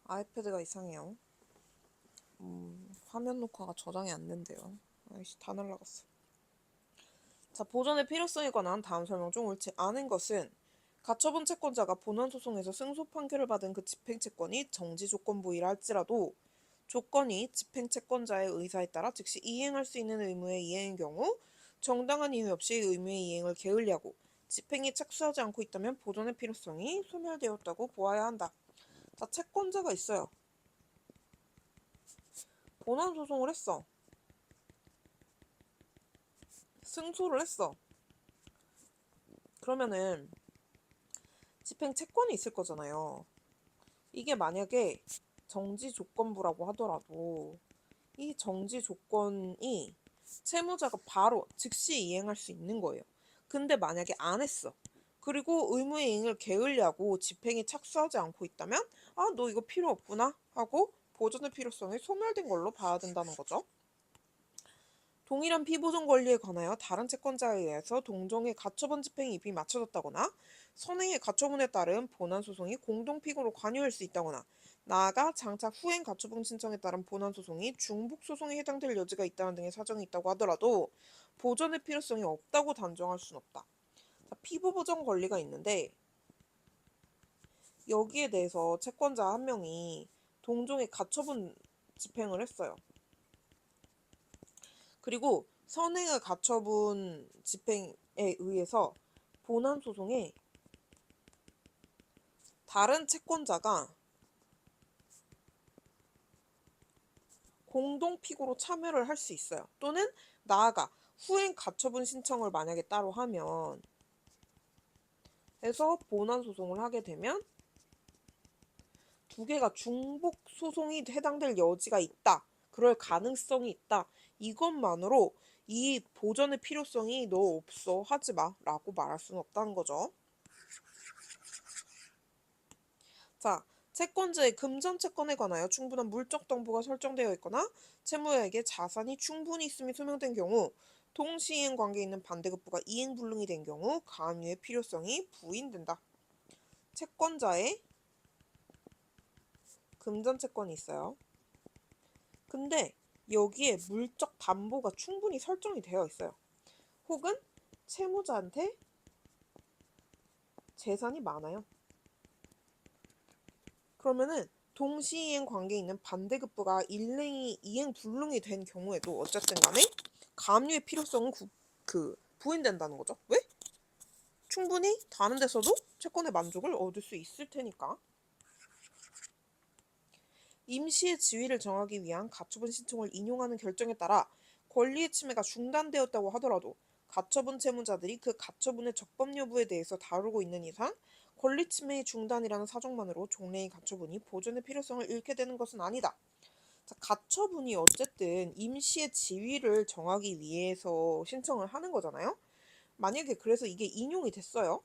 아이패드가 이상해요. 화면 녹화가 저장이 안 된대요. 아이씨, 다 날라갔어. 자, 보존의 필요성에 관한 다음 설명 중 옳지 않은 것은 가처분 채권자가 본안 소송에서 승소 판결을 받은 그 집행 채권이 정지 조건부이라 할지라도 조건이 집행 채권자의 의사에 따라 즉시 이행할 수 있는 의무의 이행인 경우 정당한 이유 없이 의무의 이행을 게을리하고 집행에 착수하지 않고 있다면 보존의 필요성이 소멸되었다고 보아야 한다. 자, 채권자가 있어요. 본안 소송을 했어. 승소를 했어. 그러면은 집행 채권이 있을 거잖아요. 이게 만약에 정지 조건부라고 하더라도 이 정지 조건이 채무자가 바로 즉시 이행할 수 있는 거예요. 근데 만약에 안 했어. 그리고 의무의 이행을 게을리하고 집행에 착수하지 않고 있다면 아, 너 이거 필요 없구나 하고 보존의 필요성이 소멸된 걸로 봐야 된다는 거죠. 동일한 피보존 권리에 관하여 다른 채권자에 의해서 동종의 가처분 집행이 입이 맞춰졌다거나 선행의 가처분에 따른 본안소송이 공동피고로 관여할 수 있다거나 나아가 장차 후행 가처분 신청에 따른 본안소송이 중복소송에 해당될 여지가 있다는 등의 사정이 있다고 하더라도 보존의 필요성이 없다고 단정할 수는 없다. 자, 피보보전 권리가 있는데 여기에 대해서 채권자 한 명이 동종의 가처분 집행을 했어요. 그리고 선행의 가처분 집행에 의해서 본안 소송에 다른 채권자가 공동 피고로 참여를 할 수 있어요. 또는 나아가 후행 가처분 신청을 만약에 따로 하면 해서 본안 소송을 하게 되면 두 개가 중복 소송이 해당될 여지가 있다. 그럴 가능성이 있다. 이것만으로 이 보전의 필요성이 너 없어 하지 마 라고 말할 수는 없다는 거죠. 자, 채권자의 금전 채권에 관하여 충분한 물적 담보가 설정되어 있거나 채무자에게 자산이 충분히 있음이 소명된 경우 동시이행 관계에 있는 반대급부가 이행불능이 된 경우 가압류의 필요성이 부인된다. 채권자의 금전 채권이 있어요. 근데 여기에 물적 담보가 충분히 설정이 되어 있어요. 혹은 채무자한테 재산이 많아요. 그러면은 동시이행 관계에 있는 반대급부가 이행 불능이 된 경우에도 어쨌든 간에 가압류의 필요성은 부인된다는 거죠. 왜? 충분히 다른 데서도 채권의 만족을 얻을 수 있을 테니까. 임시의 지위를 정하기 위한 가처분 신청을 인용하는 결정에 따라 권리의 침해가 중단되었다고 하더라도 가처분 채무자들이 그 가처분의 적법 여부에 대해서 다루고 있는 이상 권리 침해의 중단이라는 사정만으로 종래의 가처분이 보존의 필요성을 잃게 되는 것은 아니다. 자, 가처분이 어쨌든 임시의 지위를 정하기 위해서 신청을 하는 거잖아요. 만약에 그래서 이게 인용이 됐어요.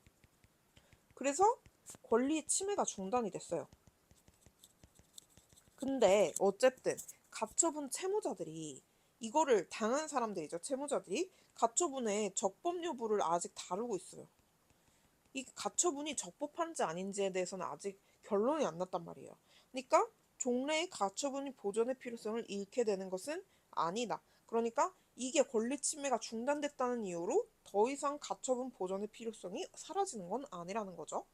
그래서 권리의 침해가 중단이 됐어요. 근데 어쨌든 가처분 채무자들이 이거를 당한 사람들이죠. 채무자들이 가처분의 적법 여부를 아직 다루고 있어요. 이 가처분이 적법한지 아닌지에 대해서는 아직 결론이 안 났단 말이에요. 그러니까 종래의 가처분이 보존의 필요성을 잃게 되는 것은 아니다. 그러니까 이게 권리 침해가 중단됐다는 이유로 더 이상 가처분 보존의 필요성이 사라지는 건 아니라는 거죠.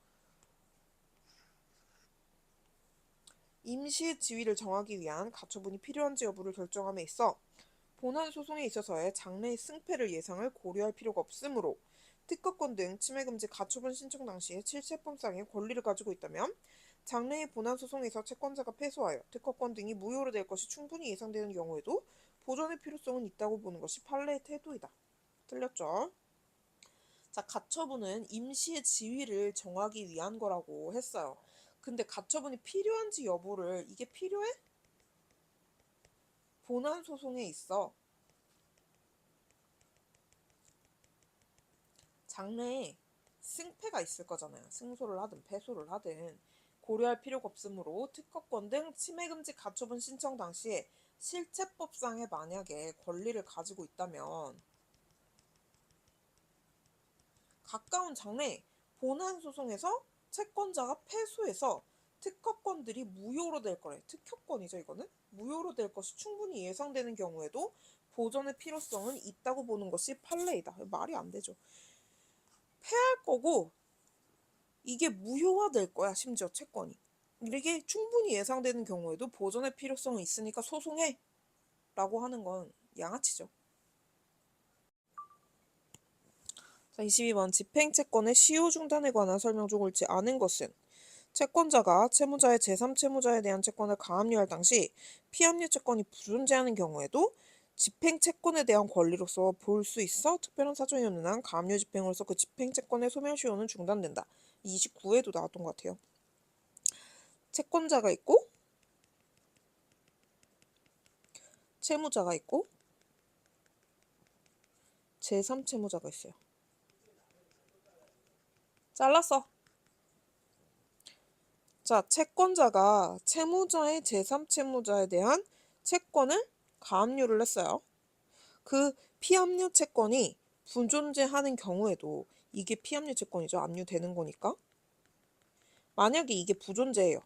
임시의 지위를 정하기 위한 가처분이 필요한지 여부를 결정함에 있어 본안 소송에 있어서의 장래의 승패를 예상을 고려할 필요가 없으므로 특허권 등 침해금지 가처분 신청 당시에 실체법상의 권리를 가지고 있다면 장래의 본안 소송에서 채권자가 패소하여 특허권 등이 무효로 될 것이 충분히 예상되는 경우에도 보존의 필요성은 있다고 보는 것이 판례의 태도이다. 틀렸죠? 자, 가처분은 임시의 지위를 정하기 위한 거라고 했어요. 근데 가처분이 필요한지 여부를 이게 필요해? 본안 소송에 있어. 장래에 승패가 있을 거잖아요. 승소를 하든 패소를 하든 고려할 필요가 없으므로 특허권 등 침해금지 가처분 신청 당시에 실체법상에 만약에 권리를 가지고 있다면 가까운 장래 본안 소송에서 채권자가 패소해서 특허권들이 무효로 될 거래. 특허권이죠, 이거는. 무효로 될 것이 충분히 예상되는 경우에도 보전의 필요성은 있다고 보는 것이 판례이다. 말이 안 되죠. 패할 거고 이게 무효화될 거야, 심지어 채권이. 이게 충분히 예상되는 경우에도 보전의 필요성이 있으니까 소송해 라고 하는 건 양아치죠. 자, 22번 집행채권의 시효 중단에 관한 설명 중 옳지 않은 것은 채권자가 채무자의 제3채무자에 대한 채권을 가압류할 당시 피압류 채권이 불존재하는 경우에도 집행채권에 대한 권리로서 볼 수 있어 특별한 사정이 없는 한 가압류 집행으로서 그 집행채권의 소멸시효는 중단된다. 29회도 나왔던 것 같아요. 채권자가 있고 채무자가 있고 제3채무자가 있어요. 잘랐어. 자, 채권자가 채무자의 제3채무자에 대한 채권을 가압류를 했어요. 그 피압류 채권이 불존재하는 경우에도 이게 피압류 채권이죠. 압류되는 거니까. 만약에 이게 부존재예요.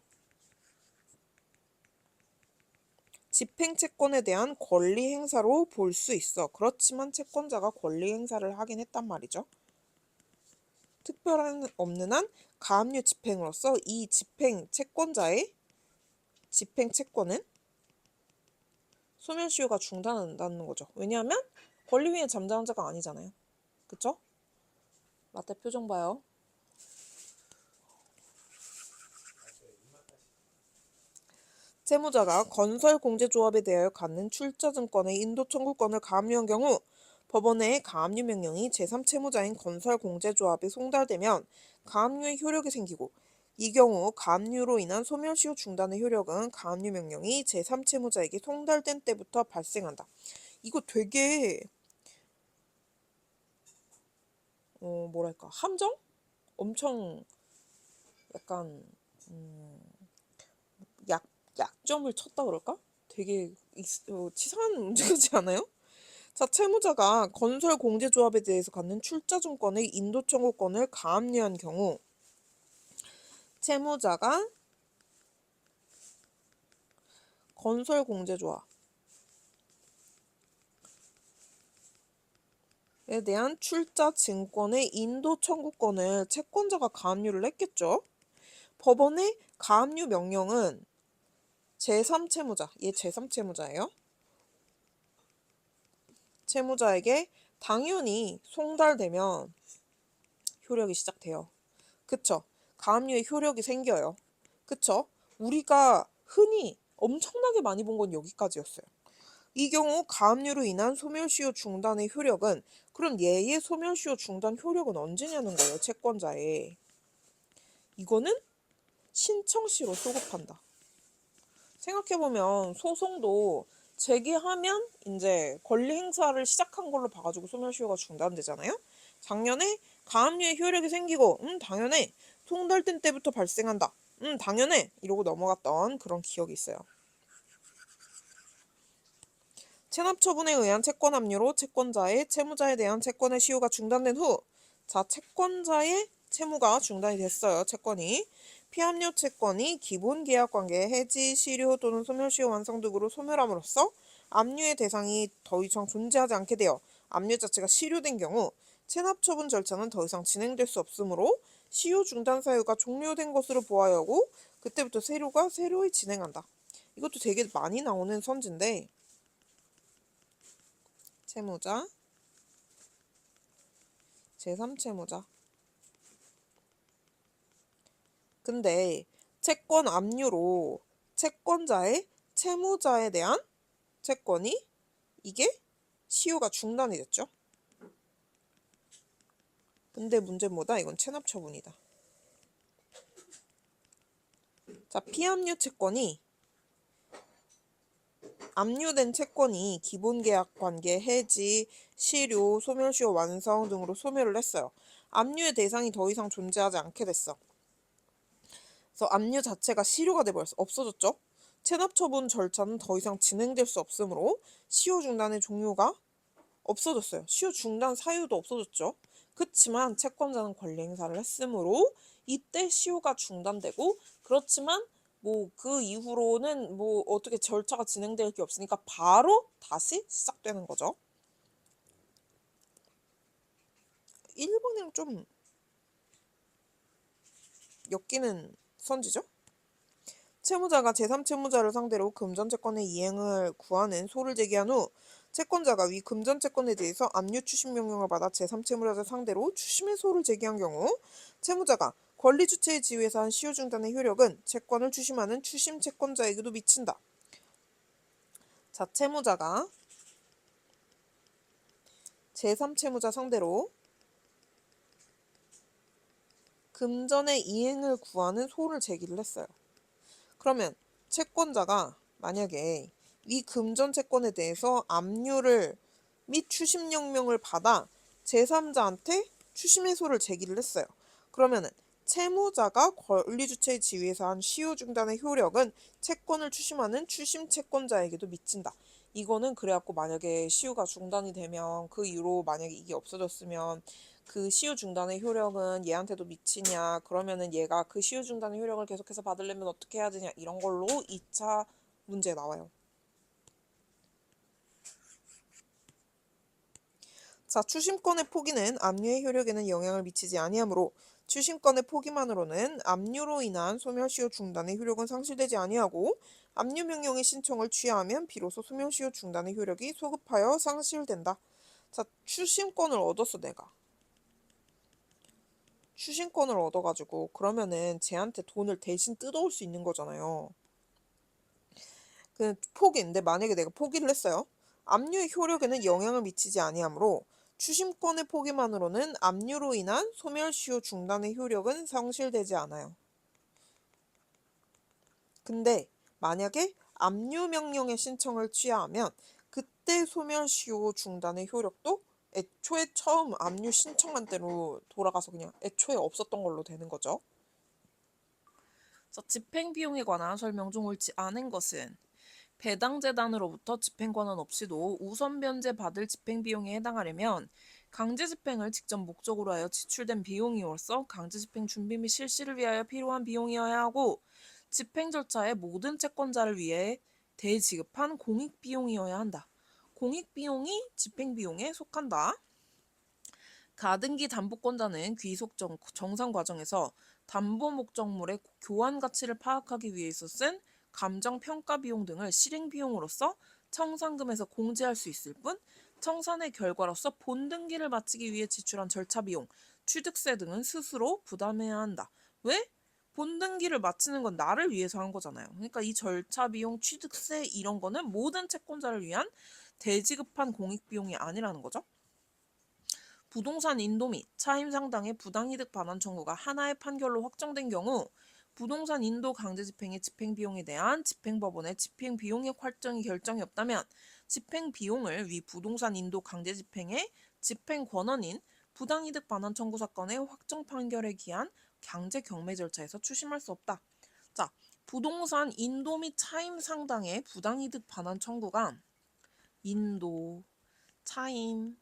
집행채권에 대한 권리 행사로 볼 수 있어. 그렇지만 채권자가 권리 행사를 하긴 했단 말이죠. 특별한 없는 한 가압류 집행으로서 이 집행 채권자의 집행 채권은 소멸시효가 중단한다는 거죠. 왜냐하면 권리 위에 잠자는 자가 아니잖아요. 그쵸? 라떼 표정 봐요. 채무자가 건설공제조합에 대하여 갖는 출자증권의 인도청구권을 가압류한 경우 법원의 가압류 명령이 제3채무자인 건설공제조합에 송달되면 가압류의 효력이 생기고 이 경우 가압류로 인한 소멸시효 중단의 효력은 가압류 명령이 제3채무자에게 송달된 때부터 발생한다. 이거 되게 뭐랄까 함정? 엄청 약간 약점을 쳤다 그럴까? 되게 치사한 문제지 않아요? 자, 채무자가 건설공제조합에 대해서 갖는 출자증권의 인도청구권을 가압류한 경우 채무자가 건설공제조합에 대한 출자증권의 인도청구권을 채권자가 가압류를 했겠죠. 법원의 가압류 명령은 제3채무자, 얘 제3채무자예요. 채무자에게 당연히 송달되면 효력이 시작돼요. 그쵸? 가압류의 효력이 생겨요. 그쵸? 우리가 흔히 엄청나게 많이 본 건 여기까지였어요. 이 경우 가압류로 인한 소멸시효 중단의 효력은 그럼 얘의 소멸시효 중단 효력은 언제냐는 거예요. 채권자의. 이거는 신청시로 소급한다. 생각해보면 소송도 제기하면 이제 권리 행사를 시작한 걸로 봐가지고 소멸시효가 중단되잖아요. 작년에 가압류의 효력이 생기고 당연해. 송달된 때부터 발생한다. 당연해. 이러고 넘어갔던 그런 기억이 있어요. 체납처분에 의한 채권 압류로 채권자의 채무자에 대한 채권의 시효가 중단된 후 자, 채권자의 채무가 중단이 됐어요. 채권이. 피압류 채권이 기본계약관계 해지, 실효 또는 소멸시효 완성 등으로 소멸함으로써 압류의 대상이 더 이상 존재하지 않게 되어 압류 자체가 실효된 경우 체납처분 절차는 더 이상 진행될 수 없으므로 시효 중단 사유가 종료된 것으로 보아야 하고 그때부터 세류가 새로이 진행한다. 이것도 되게 많이 나오는 선지인데 채무자, 제3채무자. 근데 채권 압류로 채권자의 채무자에 대한 채권이 이게 시효가 중단이 됐죠. 근데 문제는 뭐다? 이건 체납처분이다. 자, 피압류 채권이 압류된 채권이 기본계약관계 해지, 실효, 소멸시효 완성 등으로 소멸을 했어요. 압류의 대상이 더 이상 존재하지 않게 됐어. 그래서 압류 자체가 실효가 돼버렸어. 없어졌죠. 체납처분 절차는 더 이상 진행될 수 없으므로 시효 중단의 종료가 없어졌어요. 시효 중단 사유도 없어졌죠. 그렇지만 채권자는 권리 행사를 했으므로 이때 시효가 중단되고 그렇지만 뭐 그 이후로는 뭐 어떻게 절차가 진행될 게 없으니까 바로 다시 시작되는 거죠. 1번이랑 좀 엮이는 선지죠. 채무자가 제3채무자를 상대로 금전채권의 이행을 구하는 소를 제기한 후 채권자가 위 금전채권에 대해서 압류 추심 명령을 받아 제3채무자를 상대로 추심의 소를 제기한 경우 채무자가 권리주체의 지위에서 한 시효 중단의 효력은 채권을 추심하는 추심 채권자에게도 미친다. 자, 채무자가 제3채무자 상대로 금전의 이행을 구하는 소를 제기를 했어요. 그러면 채권자가 만약에 위 금전 채권에 대해서 압류를 및 추심 명령을 받아 제3자한테 추심 해소를 제기를 했어요. 그러면은 채무자가 권리주체의 지위에서 한 시효 중단의 효력은 채권을 추심하는 추심 채권자에게도 미친다. 이거는 그래갖고 만약에 시효가 중단이 되면 그 이후로 만약에 이게 없어졌으면 그 시효 중단의 효력은 얘한테도 미치냐, 그러면은 얘가 그 시효 중단의 효력을 계속해서 받으려면 어떻게 해야 되냐, 이런 걸로 2차 문제 나와요. 자, 추심권의 포기는 압류의 효력에는 영향을 미치지 아니하므로 추심권의 포기만으로는 압류로 인한 소멸시효 중단의 효력은 상실되지 아니하고 압류 명령의 신청을 취하하면 비로소 소멸시효 중단의 효력이 소급하여 상실된다. 자, 추심권을 얻었어 내가. 추심권을 얻어가지고 그러면은 쟤한테 돈을 대신 뜯어올 수 있는 거잖아요. 그 포기인데 만약에 내가 포기를 했어요. 압류의 효력에는 영향을 미치지 아니하므로 추심권의 포기만으로는 압류로 인한 소멸시효 중단의 효력은 상실되지 않아요. 근데 만약에 압류 명령의 신청을 취하하면 그때 소멸시효 중단의 효력도 애초에 처음 압류 신청한 대로 돌아가서 그냥 애초에 없었던 걸로 되는 거죠. 집행비용에 관한 설명 중 옳지 않은 것은 배당재단으로부터 집행권한 없이도 우선 변제 받을 집행비용에 해당하려면 강제집행을 직접 목적으로 하여 지출된 비용이로서 강제집행 준비 및 실시를 위하여 필요한 비용이어야 하고 집행 절차의 모든 채권자를 위해 대지급한 공익비용이어야 한다. 공익비용이 집행비용에 속한다. 가등기 담보권자는 귀속 정산 과정에서 담보 목적물의 교환 가치를 파악하기 위해서 쓴 감정 평가 비용 등을 실행 비용으로서 청산금에서 공제할 수 있을 뿐 청산의 결과로서 본등기를 마치기 위해 지출한 절차 비용, 취득세 등은 스스로 부담해야 한다. 왜? 본등기를 마치는 건 나를 위해서 한 거잖아요. 그러니까 이 절차 비용, 취득세 이런 거는 모든 채권자를 위한 대지급한 공익 비용이 아니라는 거죠. 부동산 인도 및 차임 상당의 부당이득 반환 청구가 하나의 판결로 확정된 경우 부동산 인도 강제집행의 집행비용에 대한 집행법원의 집행비용액 확정이 결정이 없다면 집행비용을 위 부동산 인도 강제집행의 집행권한인 부당이득 반환 청구 사건의 확정 판결에 기한 강제 경매 절차에서 추심할 수 없다. 자, 부동산 인도 및 차임 상당의 부당이득 반환 청구가 인도, 차임,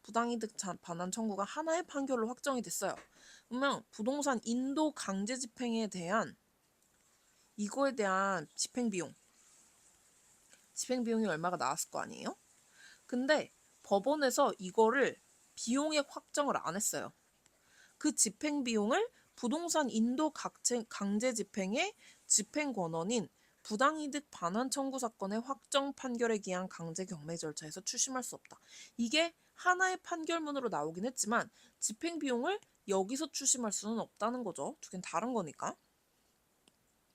부당이득 반환 청구가 하나의 판결로 확정이 됐어요. 그러면 부동산 인도 강제 집행에 대한 이거에 대한 집행비용이 얼마가 나왔을 거 아니에요? 근데 법원에서 이거를 비용액 확정을 안 했어요. 그 집행비용을 부동산 인도 강제 집행의 집행권한인 부당이득 반환 청구 사건의 확정 판결에 기한 강제 경매 절차에서 추심할 수 없다. 이게 하나의 판결문으로 나오긴 했지만 집행비용을 여기서 추심할 수는 없다는 거죠. 두 개는 다른 거니까.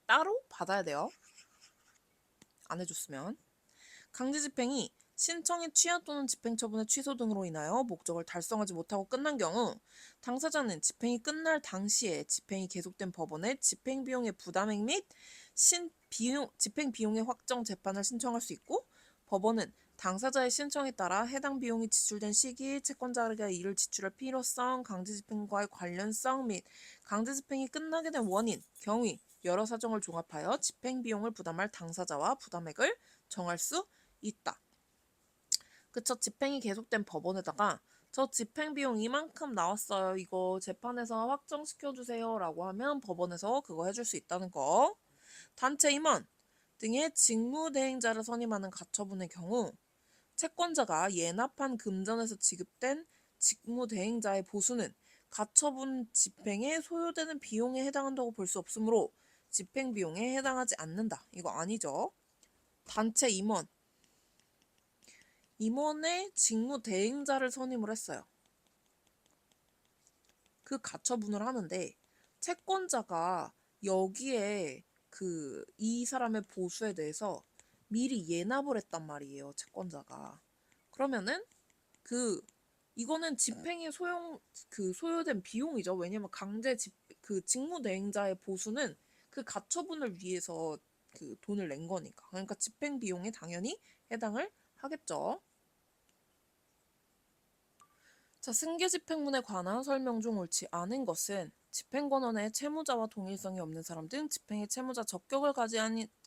따로 받아야 돼요. 안 해줬으면. 강제집행이 신청의 취하 또는 집행처분의 취소 등으로 인하여 목적을 달성하지 못하고 끝난 경우 당사자는 집행이 끝날 당시에 집행이 계속된 법원의 집행비용의 부담액 및 집행비용의 확정 재판을 신청할 수 있고 법원은 당사자의 신청에 따라 해당 비용이 지출된 시기, 채권자가 이를 지출할 필요성, 강제집행과의 관련성 및 강제집행이 끝나게 된 원인, 경위, 여러 사정을 종합하여 집행비용을 부담할 당사자와 부담액을 정할 수 있다. 그쵸. 집행이 계속된 법원에다가 저 집행비용 이만큼 나왔어요. 이거 재판에서 확정시켜주세요 라고 하면 법원에서 그거 해줄 수 있다는 거. 단체 임원 등의 직무대행자를 선임하는 가처분의 경우 채권자가 예납한 금전에서 지급된 직무대행자의 보수는 가처분 집행에 소요되는 비용에 해당한다고 볼 수 없으므로 집행비용에 해당하지 않는다. 이거 아니죠. 단체 임원의 직무대행자를 선임을 했어요. 그 가처분을 하는데 채권자가 여기에 이 사람의 보수에 대해서 미리 예납을 했단 말이에요. 채권자가. 그러면은 이거는 집행에 소요된 비용이죠. 왜냐면 직무대행자의 보수는 그 가처분을 위해서 돈을 낸 거니까. 그러니까 집행 비용에 당연히 해당을 하겠죠. 자, 승계집행문에 관한 설명 중 옳지 않은 것은 집행권원의 채무자와 동일성이 없는 사람 등 집행의 채무자 적격을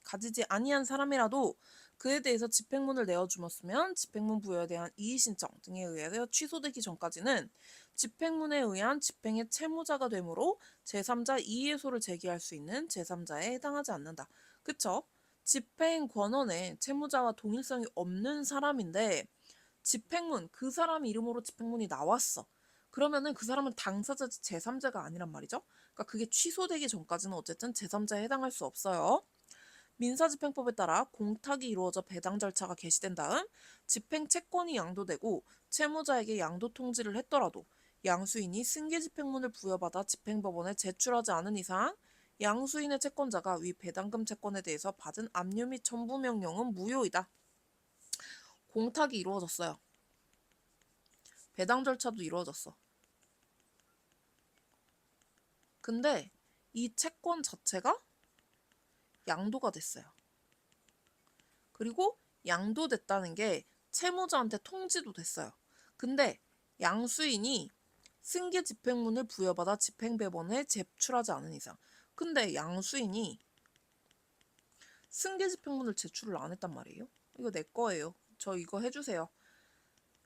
가지지 아니한 사람이라도 그에 대해서 집행문을 내어주었으면 집행문 부여에 대한 이의신청 등에 의하여 취소되기 전까지는 집행문에 의한 집행의 채무자가 되므로 제3자 이의소를 제기할 수 있는 제3자에 해당하지 않는다. 그쵸? 집행권원의 채무자와 동일성이 없는 사람인데 집행문, 그 사람 이름으로 집행문이 나왔어. 그러면은 그 사람은 당사자지 제3자가 아니란 말이죠. 그러니까 그게 취소되기 전까지는 어쨌든 제3자에 해당할 수 없어요. 민사집행법에 따라 공탁이 이루어져 배당 절차가 개시된 다음 집행 채권이 양도되고 채무자에게 양도 통지를 했더라도 양수인이 승계집행문을 부여받아 집행법원에 제출하지 않은 이상 양수인의 채권자가 위 배당금 채권에 대해서 받은 압류 및 첨부 명령은 무효이다. 공탁이 이루어졌어요. 배당 절차도 이루어졌어. 근데 이 채권 자체가 양도가 됐어요. 그리고 양도됐다는 게 채무자한테 통지도 됐어요. 근데 양수인이 승계 집행문을 부여받아 집행법원에 제출하지 않은 이상. 근데 양수인이 승계 집행문을 제출을 안 했단 말이에요. 이거 내 거예요. 저 이거 해주세요.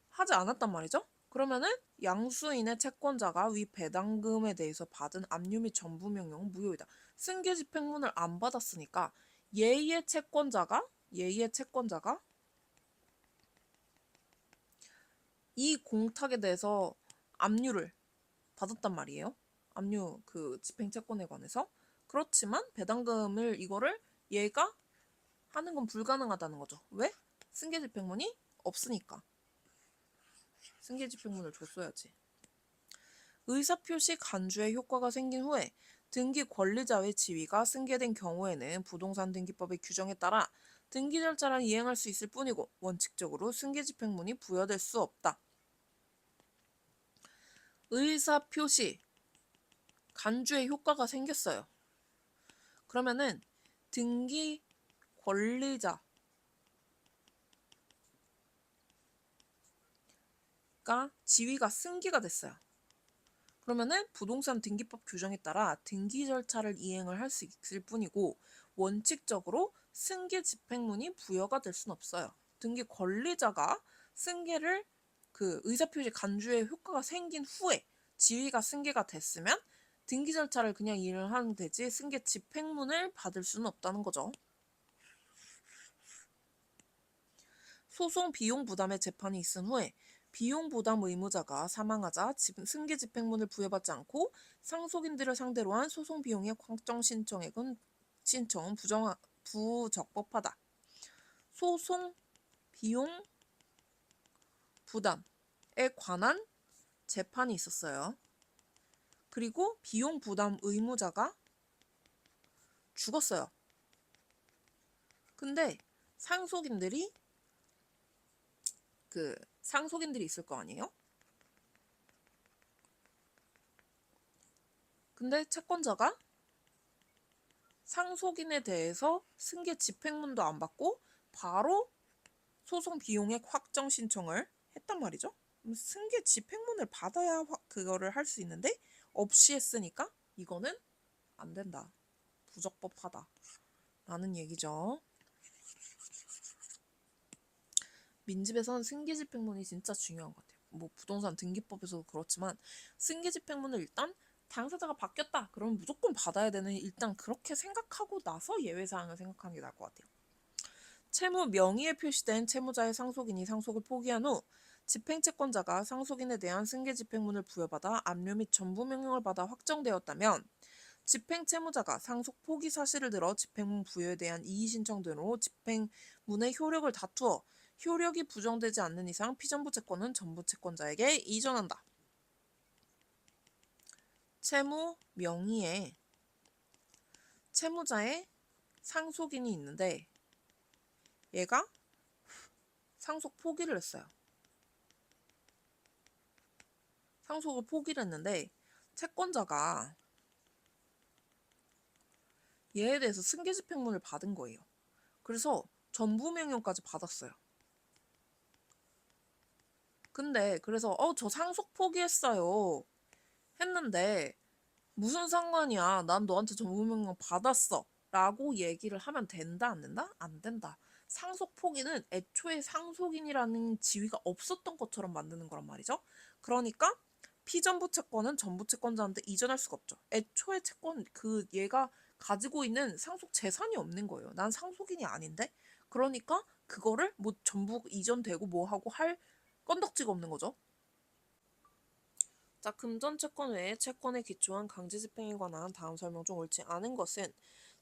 하지 않았단 말이죠. 그러면은 양수인의 채권자가 위 배당금에 대해서 받은 압류 및 전부 명령은 무효이다. 승계 집행문을 안 받았으니까 예의 채권자가 이 공탁에 대해서 압류를 받았단 말이에요. 압류 집행 채권에 관해서. 그렇지만 배당금을 이거를 얘가 하는 건 불가능하다는 거죠. 왜? 승계 집행문이 없으니까. 승계 집행문을 줬어야지. 의사표시 간주의 효과가 생긴 후에 등기 권리자의 지위가 승계된 경우에는 부동산 등기법의 규정에 따라 등기 절차를 이행할 수 있을 뿐이고 원칙적으로 승계 집행문이 부여될 수 없다. 의사표시 간주의 효과가 생겼어요. 그러면은 등기 권리자가 지위가 승계가 됐어요. 그러면은 부동산 등기법 규정에 따라 등기 절차를 이행을 할 수 있을 뿐이고 원칙적으로 승계 집행문이 부여가 될 수는 없어요. 등기 권리자가 승계를 의사표시 간주의 효과가 생긴 후에 지위가 승계가 됐으면 등기 절차를 그냥 이행을 하면 되지 승계 집행문을 받을 수는 없다는 거죠. 소송 비용 부담의 재판이 있은 후에 비용 부담 의무자가 사망하자 승계 집행문을 부여받지 않고 상속인들을 상대로 한 소송 비용의 확정 신청은 부적법하다. 소송 비용 부담에 관한 재판이 있었어요. 그리고 비용 부담 의무자가 죽었어요. 근데 상속인들이 있을 거 아니에요? 근데 채권자가 상속인에 대해서 승계 집행문도 안 받고 바로 소송 비용의 확정 신청을 했단 말이죠. 승계 집행문을 받아야 그거를 할 수 있는데 없이 했으니까 이거는 안 된다. 부적법하다. 라는 얘기죠. 민집에서는 승계 집행문이 진짜 중요한 것 같아요. 뭐 부동산 등기법에서도 그렇지만 승계 집행문을 일단 당사자가 바뀌었다. 그러면 무조건 받아야 되는, 일단 그렇게 생각하고 나서 예외사항을 생각하는 게 나을 것 같아요. 채무 명의에 표시된 채무자의 상속인이 상속을 포기한 후 집행채권자가 상속인에 대한 승계집행문을 부여받아 압류 및 전부 명령을 받아 확정되었다면 집행채무자가 상속 포기 사실을 들어 집행문 부여에 대한 이의신청 등으로 집행문의 효력을 다투어 효력이 부정되지 않는 이상 피전부 채권은 전부 채권자에게 이전한다. 채무 명의에 채무자의 상속인이 있는데 얘가 상속 포기를 했어요. 상속을 포기를 했는데 채권자가 얘에 대해서 승계집행문을 받은 거예요. 그래서 전부명령까지 받았어요. 근데 그래서 저 상속 포기했어요 했는데 무슨 상관이야, 난 너한테 전부명령 받았어 라고 얘기를 하면 된다 안 된다? 안 된다. 상속 포기는 애초에 상속인이라는 지위가 없었던 것처럼 만드는 거란 말이죠. 그러니까 피전부 채권은 전부 채권자한테 이전할 수가 없죠. 애초에 채권 얘가 가지고 있는 상속 재산이 없는 거예요. 난 상속인이 아닌데. 그러니까 그거를 뭐 전부 이전되고 뭐 하고 할 건덕지가 없는 거죠. 자, 금전 채권 외에 채권에 기초한 강제 집행에 관한 다음 설명 중 옳지 않은 것은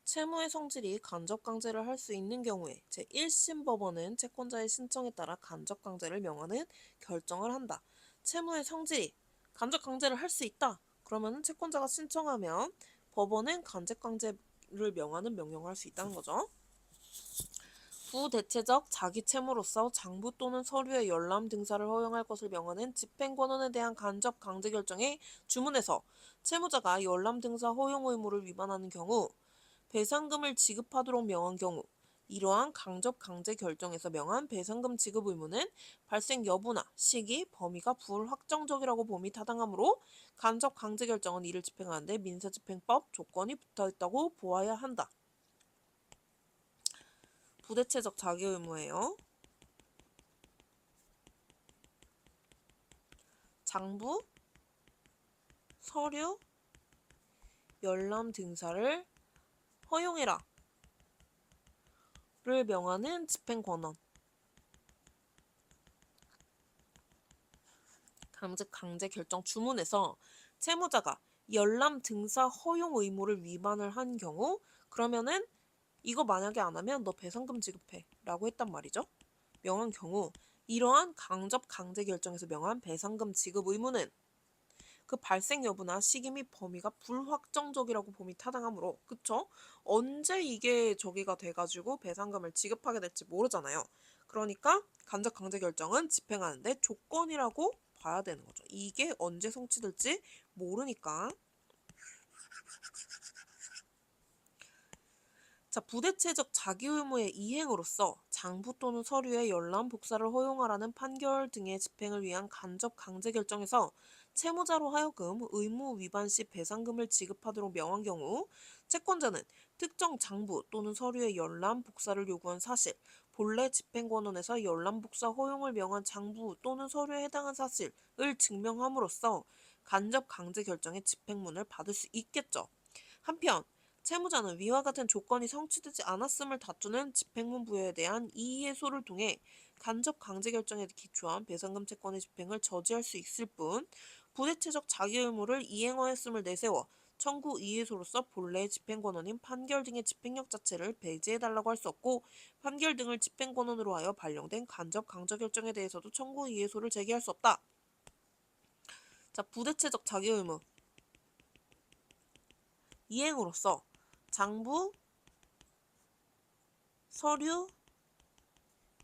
채무의 성질이 간접 강제를 할 수 있는 경우에 제1심 법원은 채권자의 신청에 따라 간접 강제를 명하는 결정을 한다. 채무의 성질이 간접 강제를 할 수 있다. 그러면 채권자가 신청하면 법원은 간접 강제를 명하는 명령을 할 수 있다는 거죠. 부대체적 자기 채무로서 장부 또는 서류의 열람 등사를 허용할 것을 명하는 집행권원에 대한 간접 강제 결정의 주문에서 채무자가 열람 등사 허용 의무를 위반하는 경우, 배상금을 지급하도록 명한 경우, 이러한 간접 강제 결정에서 명한 배상금 지급 의무는 발생 여부나 시기, 범위가 불확정적이라고 봄이 타당하므로 간접 강제 결정은 이를 집행하는데 민사집행법 조건이 붙어있다고 보아야 한다. 부대체적 자기 의무예요. 장부, 서류, 열람 등사를 허용해라 를 명하는 집행권원. 강제 결정 주문에서 채무자가 열람 등사 허용 의무를 위반을 한 경우, 그러면은 이거 만약에 안 하면 너 배상금 지급해 라고 했단 말이죠. 명한 경우, 이러한 간접 강제 결정에서 명한 배상금 지급 의무는 그 발생 여부나 시기 및 범위가 불확정적이라고 봄이 타당하므로, 그쵸? 언제 이게 저기가 돼가지고 배상금을 지급하게 될지 모르잖아요. 그러니까 간접 강제 결정은 집행하는데 조건이라고 봐야 되는 거죠. 이게 언제 성취될지 모르니까. 자, 부대체적 자기 의무의 이행으로서 장부 또는 서류의 열람 복사를 허용하라는 판결 등의 집행을 위한 간접 강제 결정에서 채무자로 하여금 의무 위반 시 배상금을 지급하도록 명한 경우, 채권자는 특정 장부 또는 서류의 열람 복사를 요구한 사실, 본래 집행권원에서 열람 복사 허용을 명한 장부 또는 서류에 해당한 사실을 증명함으로써 간접 강제 결정의 집행문을 받을 수 있겠죠. 한편 채무자는 위와 같은 조건이 성취되지 않았음을 다투는 집행문 부여에 대한 이의해소를 통해 간접 강제 결정에 기초한 배상금 채권의 집행을 저지할 수 있을 뿐, 부대체적 자기 의무를 이행하였음을 내세워 청구 이의해소로서 본래의 집행권원인 판결 등의 집행력 자체를 배제해달라고 할 수 없고, 판결 등을 집행권원으로 하여 발령된 간접 강제 결정에 대해서도 청구 이의해소를 제기할 수 없다. 자, 부대체적 자기 의무 이행으로서 장부, 서류,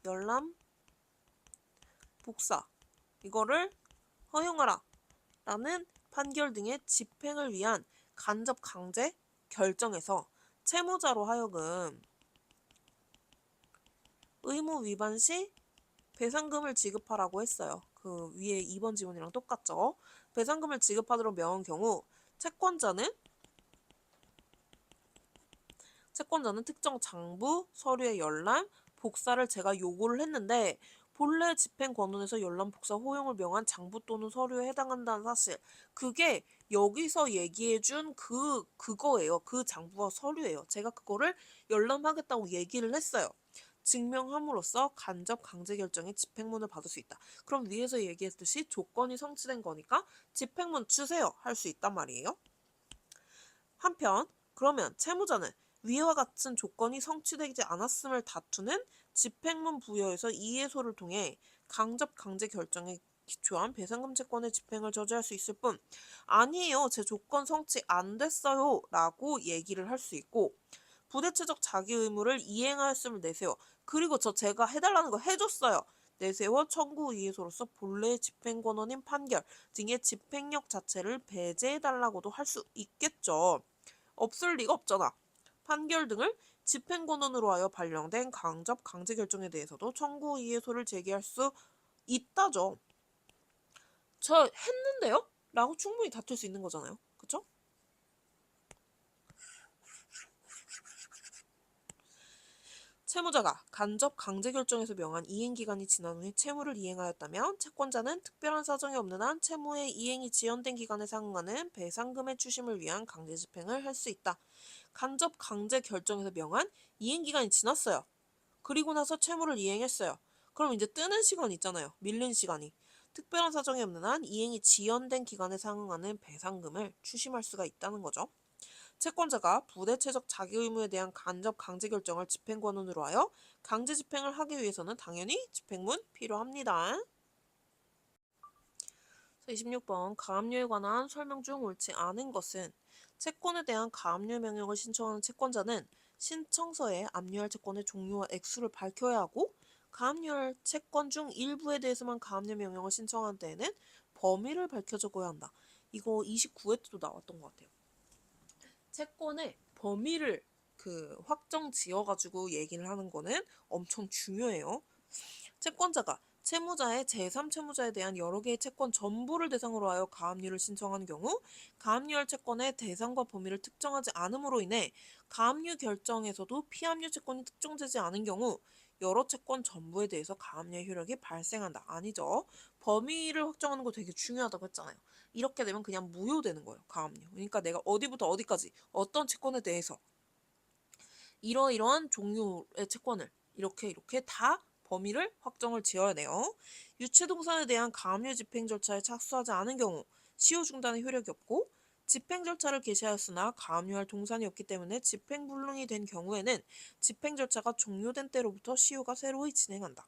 열람, 복사 이거를 허용하라 라는 판결 등의 집행을 위한 간접 강제 결정에서 채무자로 하여금 의무 위반 시 배상금을 지급하라고 했어요. 그 위에 2번 지문이랑 똑같죠. 배상금을 지급하도록 명한 경우 채권자는 특정 장부, 서류의 열람, 복사를 제가 요구를 했는데 본래 집행권원에서 열람복사 호용을 명한 장부 또는 서류에 해당한다는 사실. 그게 여기서 얘기해준 그거예요. 그 장부와 서류예요. 제가 그거를 열람하겠다고 얘기를 했어요. 증명함으로써 간접 강제 결정의 집행문을 받을 수 있다. 그럼 위에서 얘기했듯이 조건이 성취된 거니까 집행문 주세요 할 수 있단 말이에요. 한편 그러면 채무자는 위와 같은 조건이 성취되지 않았음을 다투는 집행문 부여에서 이해소를 통해 간접 강제 결정에 기초한 배상금 채권의 집행을 저지할 수 있을 뿐 아니에요. 제 조건 성취 안 됐어요 라고 얘기를 할 수 있고 부대체적 자기 의무를 이행하였음을 내세워 그리고 제가 해달라는 거 해줬어요. 내세워 청구 이해소로서 본래의 집행권원인 판결 등의 집행력 자체를 배제해달라고도 할 수 있겠죠. 없을 리가 없잖아. 판결 등을 집행권원으로 하여 발령된 강접 강제 결정에 대해서도 청구 이해소를 제기할 수 있다죠. 저 했는데요? 라고 충분히 다툴 수 있는 거잖아요. 그쵸? 채무자가 간접 강제 결정에서 명한 이행기간이 지난 후에 채무를 이행하였다면 채권자는 특별한 사정이 없는 한 채무의 이행이 지연된 기간에 상응하는 배상금의 추심을 위한 강제 집행을 할 수 있다. 간접 강제 결정에서 명한 이행기간이 지났어요. 그리고 나서 채무를 이행했어요. 그럼 이제 뜨는 시간 있잖아요. 밀린 시간이. 특별한 사정이 없는 한 이행이 지연된 기간에 상응하는 배상금을 추심할 수가 있다는 거죠. 채권자가 부대체적 자기 의무에 대한 간접 강제 결정을 집행권원으로 하여 강제 집행을 하기 위해서는 당연히 집행문 필요합니다. 26번 가압류에 관한 설명 중 옳지 않은 것은 채권에 대한 가압류 명령을 신청하는 채권자는 신청서에 압류할 채권의 종류와 액수를 밝혀야 하고 가압류할 채권 중 일부에 대해서만 가압류 명령을 신청하는 때에는 범위를 밝혀 적어야 한다. 이거 29회 때도 나왔던 것 같아요. 채권의 범위를 확정 지어가지고 얘기를 하는 거는 엄청 중요해요. 채권자가 채무자의 제3채무자에 대한 여러 개의 채권 전부를 대상으로 하여 가압류를 신청하는 경우 가압류할 채권의 대상과 범위를 특정하지 않음으로 인해 가압류 결정에서도 피압류 채권이 특정되지 않은 경우 여러 채권 전부에 대해서 가압류의 효력이 발생한다. 아니죠. 범위를 확정하는 거 되게 중요하다고 했잖아요. 이렇게 되면 그냥 무효되는 거예요. 가압류. 그러니까 내가 어디부터 어디까지 어떤 채권에 대해서 이러이러한 종류의 채권을 이렇게 다 범위를 확정을 지어야 돼요. 유체동산에 대한 가압류 집행 절차에 착수하지 않은 경우 시효 중단의 효력이 없고 집행 절차를 개시하였으나 가압류할 동산이 없기 때문에 집행불능이 된 경우에는 집행 절차가 종료된 때로부터 시효가 새로이 진행한다.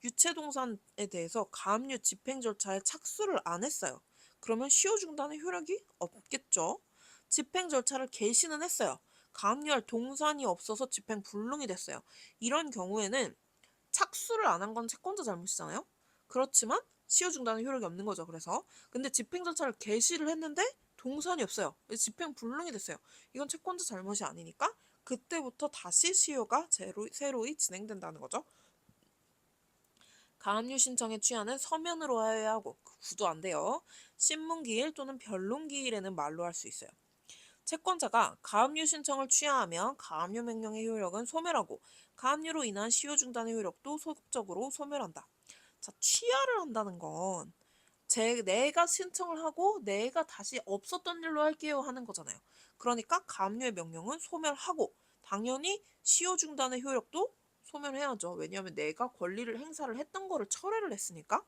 유체동산에 대해서 가압류 집행 절차에 착수를 안 했어요. 그러면 시효 중단의 효력이 없겠죠. 집행 절차를 개시는 했어요. 가압류할 동산이 없어서 집행 불능이 됐어요. 이런 경우에는 착수를 안 한 건 채권자 잘못이잖아요. 그렇지만 시효 중단의 효력이 없는 거죠. 그래서 근데 집행 절차를 개시를 했는데 동산이 없어요. 집행 불능이 됐어요. 이건 채권자 잘못이 아니니까 그때부터 다시 시효가 새로이 진행된다는 거죠. 가압류 신청의 취하는 서면으로 하여야 하고 구도 안 돼요. 신문기일 또는 변론기일에는 말로 할 수 있어요. 채권자가 가압류 신청을 취하하면 가압류 명령의 효력은 소멸하고 가압류로 인한 시효 중단의 효력도 소극적으로 소멸한다. 자, 취하를 한다는 건 내가 신청을 하고 내가 다시 없었던 일로 할게요 하는 거잖아요. 그러니까 가압류의 명령은 소멸하고 당연히 시효 중단의 효력도 소멸해야죠. 왜냐하면 내가 권리를 행사를 했던 거를 철회를 했으니까.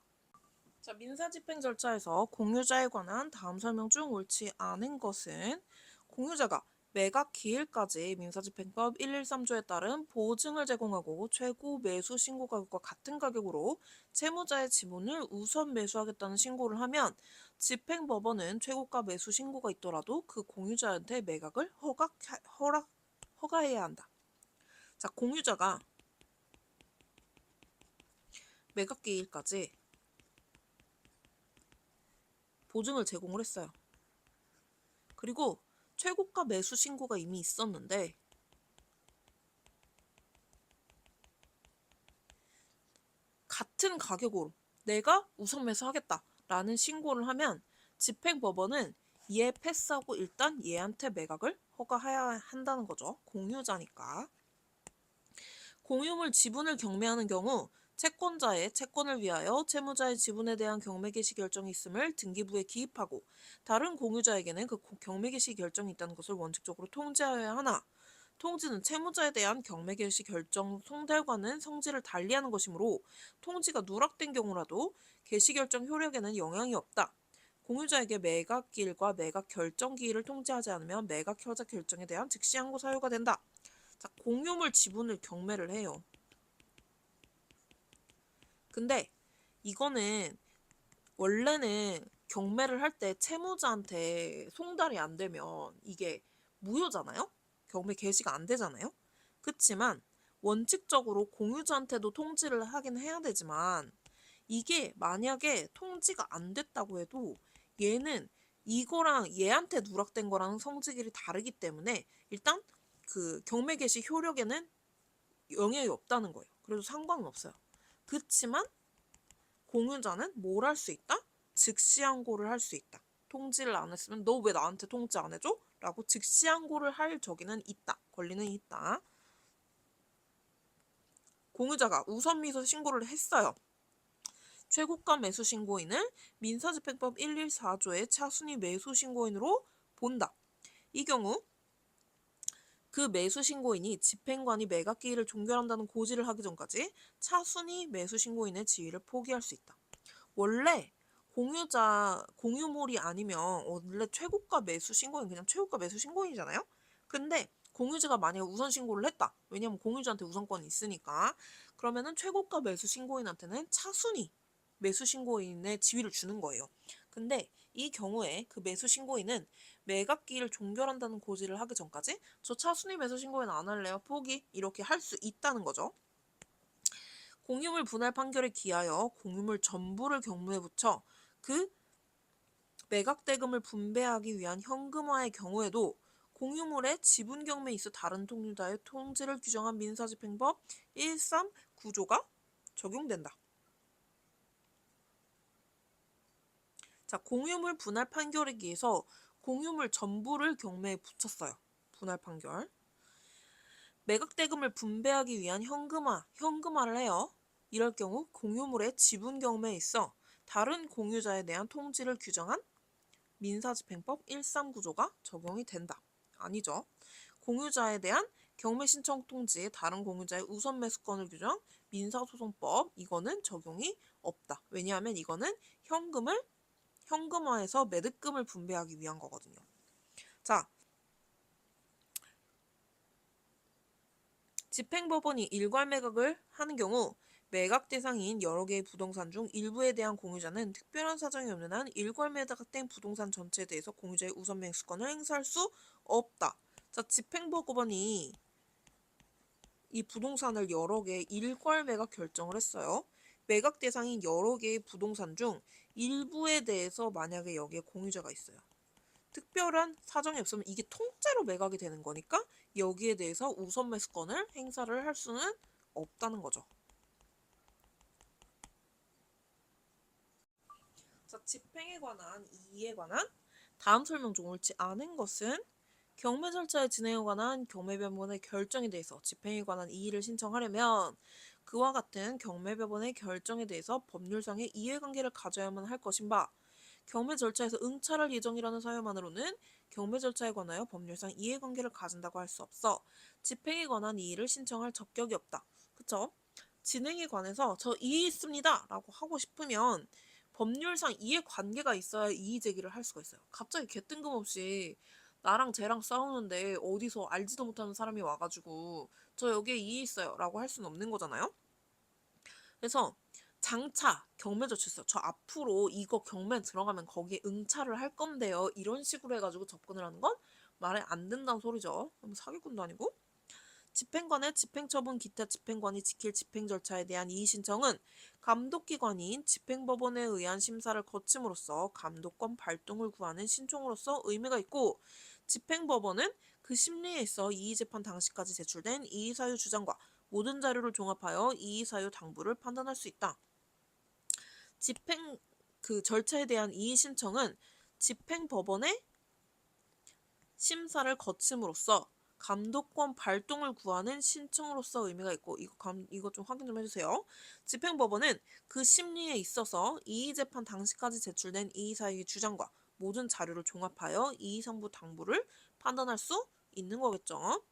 자, 민사집행 절차에서 공유자에 관한 다음 설명 중 옳지 않은 것은 공유자가 매각 기일까지 민사집행법 113조에 따른 보증을 제공하고 최고 매수 신고 가격과 같은 가격으로 채무자의 지분을 우선 매수하겠다는 신고를 하면 집행법원은 최고가 매수 신고가 있더라도 그 공유자한테 매각을 허가해야 한다. 자, 공유자가 매각 기일까지 보증을 제공을 했어요. 그리고 최고가 매수 신고가 이미 있었는데 같은 가격으로 내가 우선 매수하겠다라는 신고를 하면 집행법원은 얘 패스하고 일단 얘한테 매각을 허가해야 한다는 거죠. 공유자니까. 공유물 지분을 경매하는 경우 채권자의 채권을 위하여 채무자의 지분에 대한 경매 개시 결정이 있음을 등기부에 기입하고 다른 공유자에게는 그 경매 개시 결정이 있다는 것을 원칙적으로 통지하여야 하나 통지는 채무자에 대한 경매 개시 결정 송달과는 성질을 달리하는 것이므로 통지가 누락된 경우라도 개시 결정 효력에는 영향이 없다. 공유자에게 매각기일과 매각 결정기일을 통지하지 않으면 매각 효자 결정에 대한 즉시 항고 사유가 된다. 자, 공유물 지분을 경매를 해요. 근데 이거는 원래는 경매를 할 때 채무자한테 송달이 안 되면 이게 무효잖아요? 경매 개시가 안 되잖아요? 그치만 원칙적으로 공유자한테도 통지를 하긴 해야 되지만 이게 만약에 통지가 안 됐다고 해도 얘는 이거랑 얘한테 누락된 거랑 성질이 다르기 때문에 일단 그 경매 개시 효력에는 영향이 없다는 거예요. 그래도 상관은 없어요. 그치만 공유자는 뭘 할 수 있다? 즉시 항고를 할 수 있다. 통지를 안 했으면 너 왜 나한테 통지 안 해줘? 라고 즉시 항고를 할 적에는 있다. 권리는 있다. 공유자가 우선 미수 신고를 했어요. 최고가 매수 신고인을 민사집행법 114조의 차순위 매수 신고인으로 본다. 이 경우 그 매수 신고인이 집행관이 매각 기일을 종결한다는 고지를 하기 전까지 차순위 매수 신고인의 지위를 포기할 수 있다. 원래 공유물이 아니면 원래 최고가 매수 신고인 그냥 최고가 매수 신고인이잖아요. 근데 공유자가 만약에 우선 신고를 했다. 왜냐면 공유자한테 우선권이 있으니까. 그러면은 최고가 매수 신고인한테는 차순위 매수 신고인의 지위를 주는 거예요. 근데 이 경우에 그 매수 신고인은 매각기를 종결한다는 고지를 하기 전까지 저 차순위 매수 신고인 안 할래요. 포기 이렇게 할 수 있다는 거죠. 공유물 분할 판결에 기하여 공유물 전부를 경무에 붙여 그 매각대금을 분배하기 위한 현금화의 경우에도 공유물의 지분 경매에 있어 다른 통유자의 통지를 규정한 민사집행법 139조가 적용된다. 자, 공유물 분할 판결에 기해서 공유물 전부를 경매에 붙였어요. 분할 판결. 매각대금을 분배하기 위한 현금화를 해요. 이럴 경우 공유물의 지분 경매에 있어 다른 공유자에 대한 통지를 규정한 민사집행법 139조가 적용이 된다. 아니죠. 공유자에 대한 경매 신청 통지에 다른 공유자의 우선 매수권을 규정 민사소송법 이거는 적용이 없다. 왜냐하면 이거는 현금화해서 매득금을 분배하기 위한 거거든요. 자, 집행법원이 일괄 매각을 하는 경우 매각 대상인 여러 개의 부동산 중 일부에 대한 공유자는 특별한 사정이 없는 한 일괄 매각된 부동산 전체에 대해서 공유자의 우선 매수권을 행사할 수 없다. 자, 집행법원이 이 부동산을 여러 개 일괄 매각 결정을 했어요. 매각 대상인 여러 개의 부동산 중 일부에 대해서 만약에 여기에 공유자가 있어요. 특별한 사정이 없으면 이게 통째로 매각이 되는 거니까 여기에 대해서 우선 매수권을 행사를 할 수는 없다는 거죠. 자, 집행에 관한 이의에 관한 다음 설명 중 옳지 않은 것은 경매 절차의 진행에 관한 경매변본의 결정에 대해서 집행에 관한 이의를 신청하려면 그와 같은 경매변본의 결정에 대해서 법률상의 이해관계를 가져야만 할 것인 바 경매 절차에서 응찰할 예정이라는 사유만으로는 경매 절차에 관하여 법률상 이해관계를 가진다고 할 수 없어 집행에 관한 이의를 신청할 적격이 없다. 그쵸? 진행에 관해서 저 이의 있습니다 라고 하고 싶으면 법률상 이해관계가 있어야 이의 제기를 할 수가 있어요. 갑자기 개뜬금없이 나랑 쟤랑 싸우는데 어디서 알지도 못하는 사람이 와가지고 저 여기에 이의 있어요 라고 할 수는 없는 거잖아요. 그래서 장차 경매 조치서 저 앞으로 이거 경매 들어가면 거기에 응찰을 할 건데요. 이런 식으로 해가지고 접근을 하는 건 말에 안 된다는 소리죠. 사기꾼도 아니고. 집행관의 집행처분 기타 집행관이 지킬 집행 절차에 대한 이의 신청은 감독기관인 집행법원에 의한 심사를 거침으로써 감독권 발동을 구하는 신청으로서 의미가 있고 집행법원은 그 심리에 있어 이의재판 당시까지 제출된 이의사유 주장과 모든 자료를 종합하여 이의사유 당부를 판단할 수 있다. 집행 그 절차에 대한 이의 신청은 집행법원의 심사를 거침으로써 감독권 발동을 구하는 신청으로서 의미가 있고 이거 좀 확인 좀 해주세요. 집행법원은 그 심리에 있어서 이의재판 당시까지 제출된 이의사유의 주장과 모든 자료를 종합하여 이의상부 당부를 판단할 수 있는 거겠죠.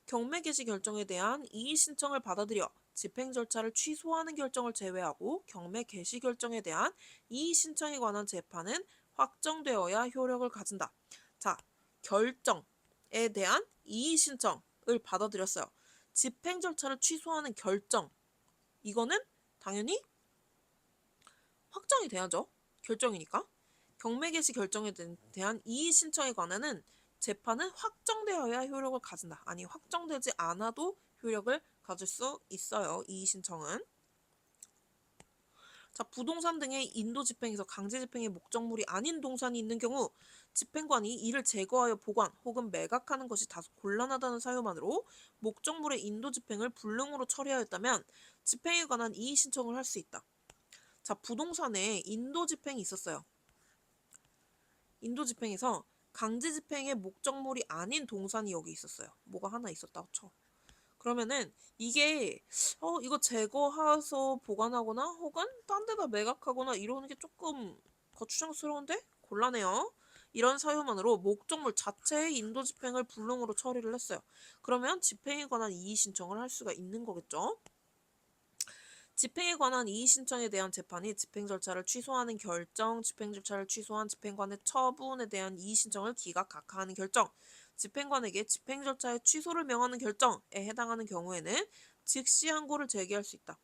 경매 개시 결정에 대한 이의 신청을 받아들여 집행 절차를 취소하는 결정을 제외하고 경매 개시 결정에 대한 이의 신청에 관한 재판은 확정되어야 효력을 가진다. 자, 결정에 대한 이의 신청을 받아들였어요. 집행 절차를 취소하는 결정. 이거는 당연히 확정이 돼야죠. 결정이니까. 경매 개시 결정에 대한 이의 신청에 관한은 재판은 확정되어야 효력을 가진다. 아니 확정되지 않아도 효력을 가질 수 있어요. 이의 신청은. 자, 부동산 등의 인도 집행에서 강제 집행의 목적물이 아닌 동산이 있는 경우 집행관이 이를 제거하여 보관 혹은 매각하는 것이 다소 곤란하다는 사유만으로 목적물의 인도 집행을 불능으로 처리하였다면 집행에 관한 이의 신청을 할 수 있다. 자, 부동산에 인도 집행이 있었어요. 인도 집행에서 강제 집행의 목적물이 아닌 동산이 여기 있었어요. 뭐가 하나 있었다고 쳐. 그러면은 이게 이거 제거해서 보관하거나 혹은 딴 데다 매각하거나 이러는 게 조금 거추장스러운데 곤란해요. 이런 사유만으로 목적물 자체의 인도 집행을 불능으로 처리를 했어요. 그러면 집행에 관한 이의 신청을 할 수가 있는 거겠죠. 집행에 관한 이의 신청에 대한 재판이 집행 절차를 취소하는 결정, 집행 절차를 취소한 집행관의 처분에 대한 이의 신청을 기각하는 결정, 집행관에게 집행 절차의 취소를 명하는 결정에 해당하는 경우에는 즉시 항고를 제기할 수 있다.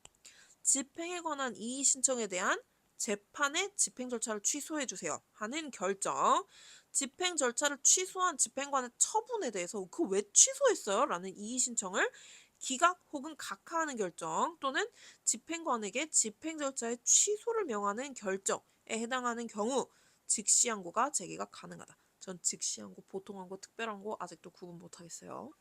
집행에 관한 이의 신청에 대한 재판의 집행 절차를 취소해 주세요 하는 결정, 집행 절차를 취소한 집행관의 처분에 대해서 그 왜 취소했어요? 라는 이의 신청을 기각 혹은 각하하는 결정 또는 집행관에게 집행 절차의 취소를 명하는 결정에 해당하는 경우 즉시 항고가 제기가 가능하다. 전 즉시 항고, 보통 항고, 특별 항고 아직도 구분 못하겠어요.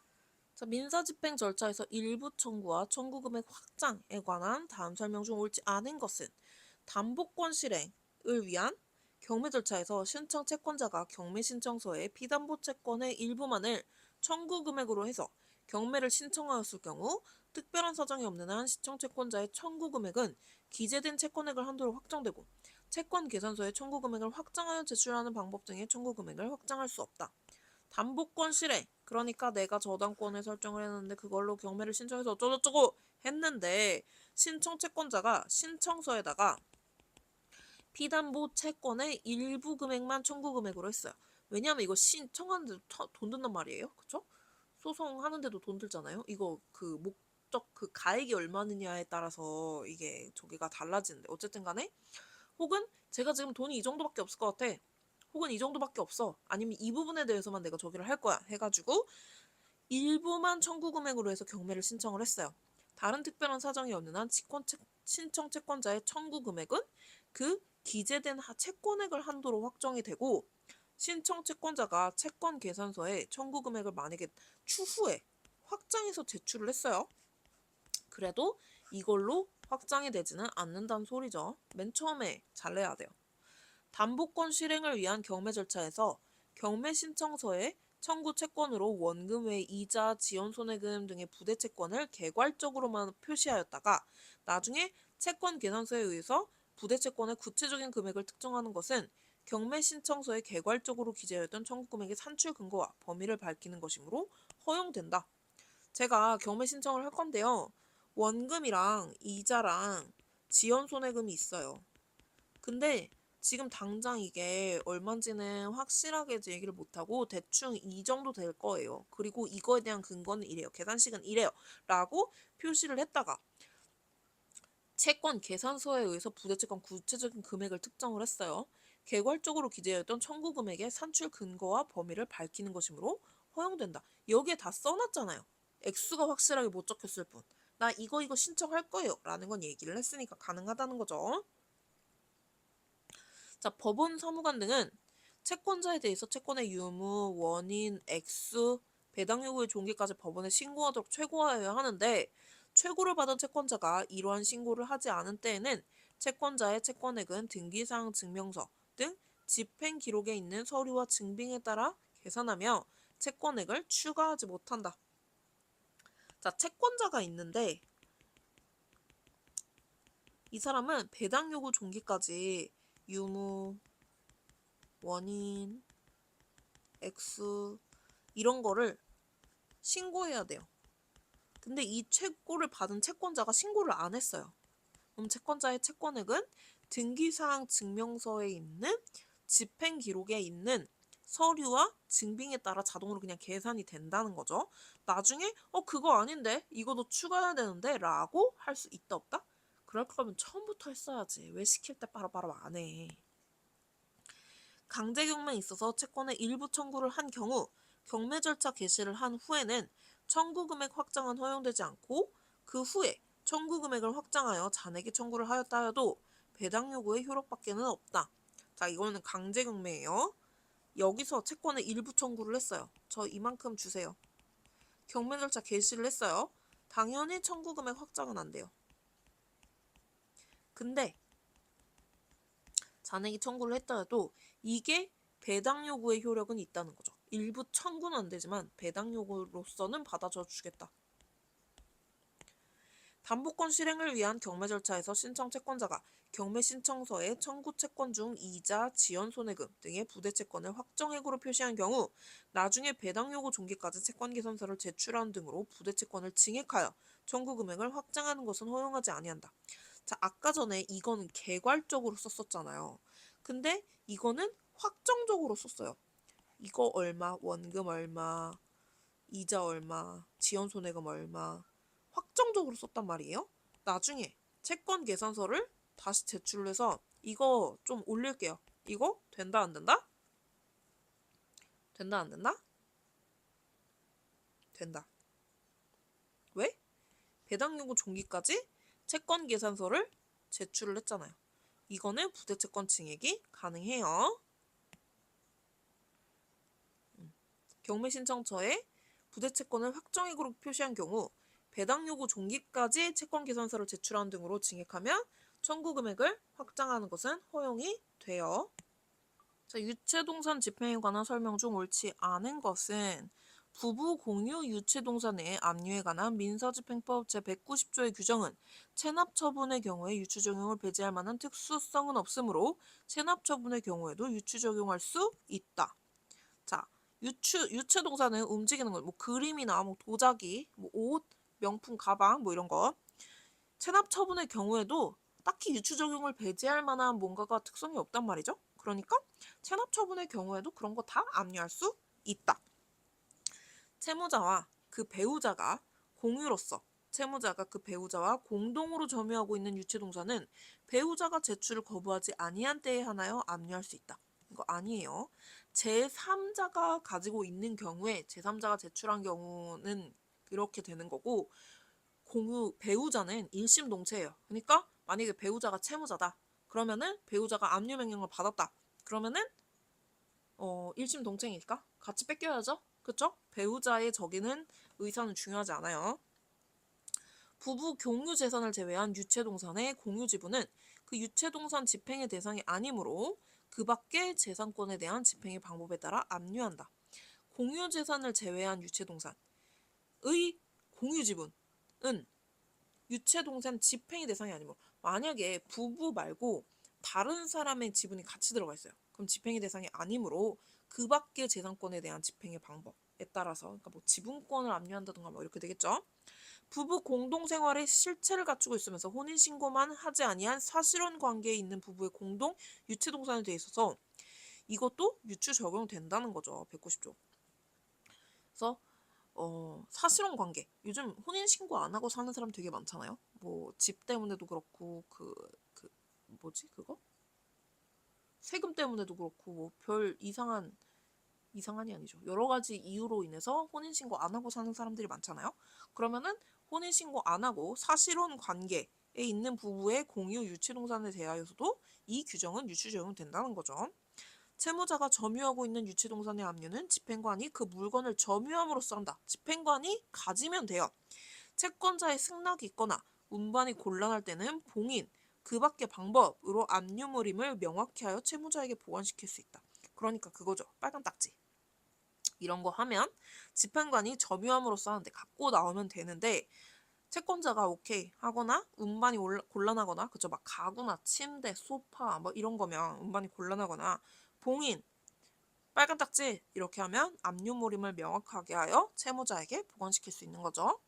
자, 민사집행 절차에서 일부 청구와 청구 금액 확장에 관한 다음 설명 중 옳지 않은 것은 담보권 실행을 위한 경매 절차에서 신청 채권자가 경매 신청서에 피담보 채권의 일부만을 청구 금액으로 해서 경매를 신청하였을 경우 특별한 사정이 없는 한 시청 채권자의 청구 금액은 기재된 채권액을 한도로 확정되고 채권 계산서에 청구 금액을 확장하여 제출하는 방법 등의 청구 금액을 확장할 수 없다. 담보권 실행, 그러니까 내가 저당권을 설정을 했는데 그걸로 경매를 신청해서 어쩌고저쩌고 했는데 신청 채권자가 신청서에다가 피담보 채권의 일부 금액만 청구 금액으로 했어요. 왜냐하면 이거 신청하는데도 돈 든단 말이에요. 그쵸? 소송하는데도 돈 들잖아요. 이거 그 목적 그 가액이 얼마느냐에 따라서 이게 저기가 달라지는데 어쨌든 간에 혹은 제가 지금 돈이 이 정도밖에 없을 것 같아. 혹은 이 정도밖에 없어. 아니면 이 부분에 대해서만 내가 저기를 할 거야. 해가지고 일부만 청구 금액으로 해서 경매를 신청을 했어요. 다른 특별한 사정이 없는 한 신청 채권자의 청구 금액은 그 기재된 채권액을 한도로 확정이 되고 신청 채권자가 채권 계산서에 청구 금액을 만약에 추후에 확장해서 제출을 했어요. 그래도 이걸로 확장이 되지는 않는다는 소리죠. 맨 처음에 잘 내야 돼요. 담보권 실행을 위한 경매 절차에서 경매 신청서에 청구 채권으로 원금 외 이자, 지연 손해금 등의 부대 채권을 개괄적으로만 표시하였다가 나중에 채권 계산서에 의해서 부대 채권의 구체적인 금액을 특정하는 것은 경매 신청서에 개괄적으로 기재하였던 청구 금액의 산출 근거와 범위를 밝히는 것이므로 허용된다. 제가 경매 신청을 할 건데요. 원금이랑 이자랑 지연 손해금이 있어요. 근데 지금 당장 이게 얼마인지는 확실하게 얘기를 못하고 대충 이 정도 될 거예요. 그리고 이거에 대한 근거는 이래요. 계산식은 이래요. 라고 표시를 했다가 채권 계산서에 의해서 부대채권 구체적인 금액을 특정을 했어요. 개괄적으로 기재했던 청구 금액의 산출 근거와 범위를 밝히는 것이므로 허용된다. 여기에 다 써놨잖아요. 액수가 확실하게 못 적혔을 뿐. 나 이거 신청할 거예요. 라는 건 얘기를 했으니까 가능하다는 거죠. 자, 법원 사무관 등은 채권자에 대해서 채권의 유무, 원인, 액수, 배당 요구의 종기까지 법원에 신고하도록 최고화해야 하는데 최고를 받은 채권자가 이러한 신고를 하지 않은 때에는 채권자의 채권액은 등기사항 증명서 등 집행 기록에 있는 서류와 증빙에 따라 계산하며 채권액을 추가하지 못한다. 자, 채권자가 있는데 이 사람은 배당 요구 종기까지 유무, 원인, 액수 이런 거를 신고해야 돼요. 근데 이 채권을 받은 채권자가 신고를 안 했어요. 그럼 채권자의 채권액은 등기사항 증명서에 있는 집행 기록에 있는 서류와 증빙에 따라 자동으로 그냥 계산이 된다는 거죠. 나중에 그거 아닌데 이거도 추가해야 되는데 라고 할 수 있다 없다? 그럴 거면 처음부터 했어야지. 왜 시킬 때 바로바로 안 해. 강제 경매에 있어서 채권의 일부 청구를 한 경우 경매 절차 개시를 한 후에는 청구 금액 확정은 허용되지 않고 그 후에 청구 금액을 확장하여 잔액의 청구를 하였다 하여도 배당 요구의 효력밖에는 없다. 자, 이거는 강제 경매예요. 여기서 채권의 일부 청구를 했어요. 저 이만큼 주세요. 경매 절차 개시를 했어요. 당연히 청구 금액 확장은 안 돼요. 근데 잔액이 청구를 했다 해도 이게 배당 요구의 효력은 있다는 거죠. 일부 청구는 안 되지만 배당 요구로서는 받아줘 주겠다. 담보권 실행을 위한 경매 절차에서 신청 채권자가 경매 신청서에 청구 채권 중 이자, 지연 손해금 등의 부대 채권을 확정액으로 표시한 경우 나중에 배당 요구 종기까지 채권 계산서를 제출하는 등으로 부대 채권을 증액하여 청구 금액을 확장하는 것은 허용하지 아니한다. 자, 아까 전에 이거는 개괄적으로 썼었잖아요. 근데 이거는 확정적으로 썼어요. 이거 얼마, 원금 얼마, 이자 얼마, 지연 손해금 얼마 확정적으로 썼단 말이에요. 나중에 채권 계산서를 다시 제출을 해서 이거 좀 올릴게요. 이거 된다 안 된다? 된다 안 된다? 된다. 왜? 배당 요구 종기까지 채권 계산서를 제출을 했잖아요. 이거는 부대채권 증액이 가능해요. 경매 신청서에 부대채권을 확정액으로 표시한 경우 배당 요구 종기까지 채권 계산서를 제출하는 등으로 증액하면 청구 금액을 확장하는 것은 허용이 돼요. 자, 유체동산 집행에 관한 설명 중 옳지 않은 것은 부부 공유 유체동산의 압류에 관한 민사집행법 제190조의 규정은 체납처분의 경우에 유추적용을 배제할 만한 특수성은 없으므로 체납처분의 경우에도 유추적용할 수 있다. 자, 유체동산은 움직이는 거, 뭐 그림이나 뭐 도자기, 뭐 옷, 명품 가방, 뭐 이런 거. 체납처분의 경우에도 딱히 유추적용을 배제할 만한 뭔가가 특성이 없단 말이죠. 그러니까 체납처분의 경우에도 그런 거 다 압류할 수 있다. 채무자와 그 배우자가 공유로서 채무자가 그 배우자와 공동으로 점유하고 있는 유체동산은 배우자가 제출을 거부하지 아니한 때에 하나여 압류할 수 있다. 이거 아니에요. 제3자가 가지고 있는 경우에 제3자가 제출한 경우는 이렇게 되는 거고 배우자는 일심동체예요. 그러니까 만약에 배우자가 채무자다. 그러면은 배우자가 압류 명령을 받았다. 그러면은 일심동체니까 같이 뺏겨야죠. 그쵸? 배우자의 저기는 의사는 중요하지 않아요. 부부 공유 재산을 제외한 유체동산의 공유지분은 그 유체동산 집행의 대상이 아니므로 그 밖의 재산권에 대한 집행의 방법에 따라 압류한다. 공유재산을 제외한 유체동산의 공유지분은 유체동산 집행의 대상이 아니므로 만약에 부부 말고 다른 사람의 지분이 같이 들어가 있어요. 그럼 집행의 대상이 아니므로 그 밖의 재산권에 대한 집행의 방법에 따라서 그러니까 뭐 지분권을 압류한다든가 뭐 이렇게 되겠죠. 부부 공동생활의 실체를 갖추고 있으면서 혼인신고만 하지 아니한 사실혼 관계에 있는 부부의 공동 유체동산에 대해 있어서 이것도 유추 적용된다는 거죠. 190조. 그래서 사실혼 관계. 요즘 혼인신고 안 하고 사는 사람 되게 많잖아요. 뭐 집 때문에도 그렇고 뭐지 그거? 세금 때문에도 그렇고 뭐 별 이상한이 아니죠. 여러 가지 이유로 인해서 혼인신고 안 하고 사는 사람들이 많잖아요. 그러면은 혼인신고 안 하고 사실혼 관계에 있는 부부의 공유 유치동산에 대하여서도 이 규정은 유추 적용된다는 거죠. 채무자가 점유하고 있는 유치동산의 압류는 집행관이 그 물건을 점유함으로써 한다. 집행관이 가지면 돼요. 채권자의 승낙이 있거나 운반이 곤란할 때는 봉인, 그 밖의 방법으로 압류물임을 명확히 하여 채무자에게 보관시킬 수 있다. 그러니까 그거죠. 빨간 딱지. 이런 거 하면 집행관이 점유함으로써 하는데 갖고 나오면 되는데 채권자가 오케이 하거나 운반이 곤란하거나 그죠? 막 가구나 침대, 소파 뭐 이런 거면 운반이 곤란하거나 봉인, 빨간 딱지 이렇게 하면 압류몰임을 명확하게 하여 채무자에게 보관시킬 수 있는 거죠.